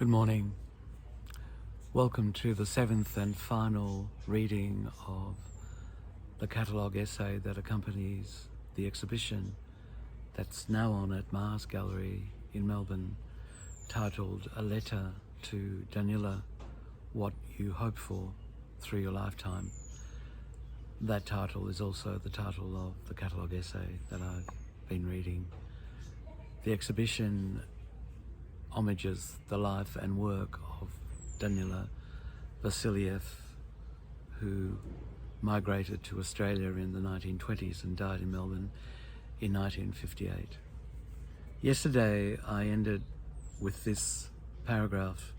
Good morning. Welcome to the seventh and final reading of the catalogue essay that accompanies the exhibition that's now on at Mars Gallery in Melbourne, titled A Letter to Danila, What You Hope For Through Your Lifetime. That title is also the title of the catalogue essay that I've been reading. The exhibition homages the life and work of Danila Vasiliev, who migrated to Australia in the 1920s and died in Melbourne in 1958. Yesterday I ended with this paragraph,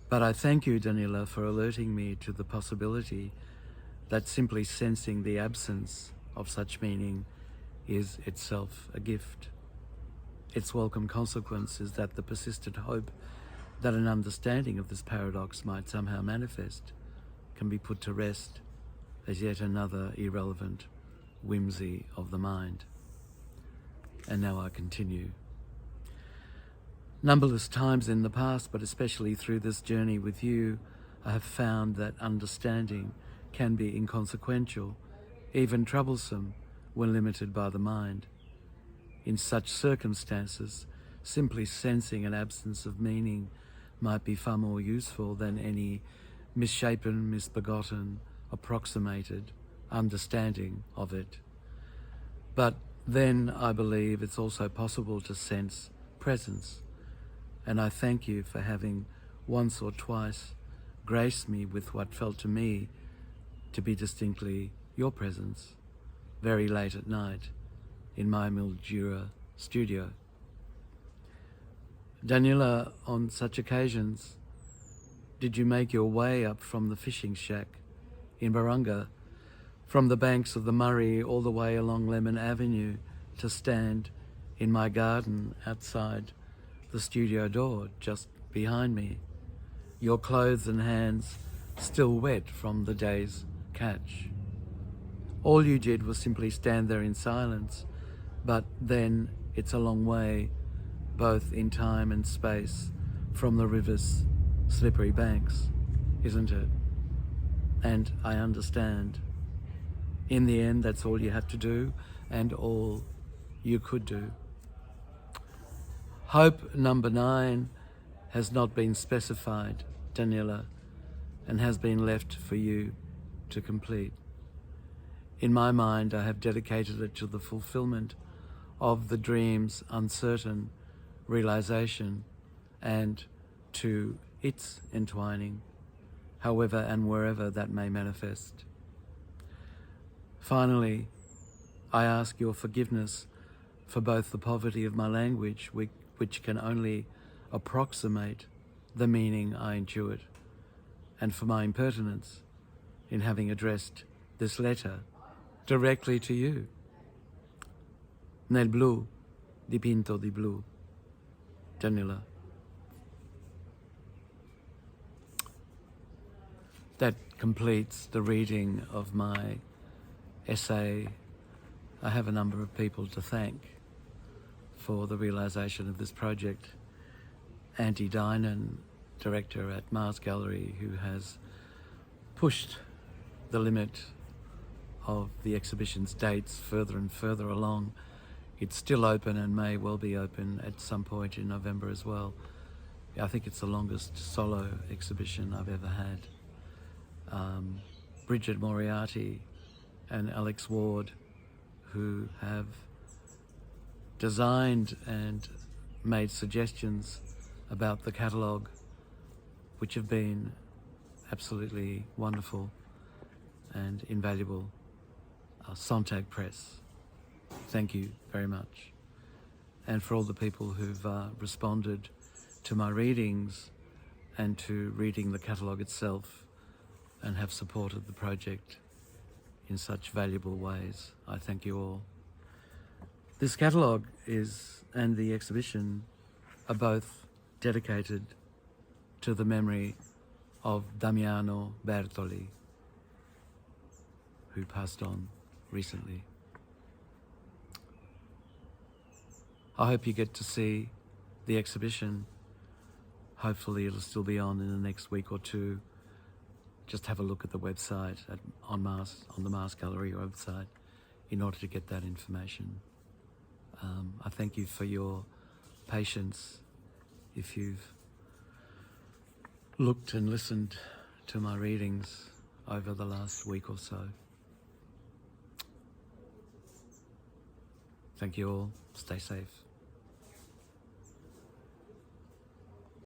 but I thank you, Danila, for alerting me to the possibility that simply sensing the absence of such meaning is itself a gift. Its welcome consequence is that the persistent hope that an understanding of this paradox might somehow manifest can be put to rest as yet another irrelevant whimsy of the mind. And now I continue. Numberless times in the past, but especially through this journey with you, I have found that understanding can be inconsequential, even troublesome, when limited by the mind. In such circumstances, simply sensing an absence of meaning might be far more useful than any misshapen, misbegotten, approximated understanding of it. But then I believe it's also possible to sense presence, and I thank you for having once or twice graced me with what felt to me to be distinctly your presence, very late at night, in my Mildura studio. Danila, on such occasions, did you make your way up from the fishing shack in Barunga, from the banks of the Murray all the way along Lemon Avenue to stand in my garden outside the studio door just behind me, your clothes and hands still wet from the day's catch? All you did was simply stand there in silence, but then it's a long way, both in time and space, from the river's slippery banks, isn't it? And I understand. In the end, that's all you had to do and all you could do. Hope number 9 has not been specified, Danila, and has been left for you to complete. In my mind, I have dedicated it to the fulfillment of the dream's uncertain realization and to its entwining, however and wherever that may manifest. Finally, I ask your forgiveness for both the poverty of my language, which can only approximate the meaning I intuit, and for my impertinence in having addressed this letter directly to you. Nel blu, dipinto di blu, Danila. That completes the reading of my essay. I have a number of people to thank for the realisation of this project. Andy Dynan, director at Mars Gallery, who has pushed the limit of the exhibition's dates further and further along. It's still open and may well be open at some point in November as well. I think it's the longest solo exhibition I've ever had. Bridget Moriarty and Alex Ward, who have designed and made suggestions about the catalogue, which have been absolutely wonderful and invaluable. Sontag Press, thank you very much. And for all the people who've responded to my readings and to reading the catalogue itself and have supported the project in such valuable ways, I thank you all. This catalogue and the exhibition are both dedicated to the memory of Damiano Bertoli, who passed on recently. I hope you get to see the exhibition. hopefully it'll still be on in the next week or two. Just have a look at the website on the Mars Gallery website in order to get that information. I thank you for your patience if you've looked and listened to my readings over the last week or so. Thank you all. Stay safe.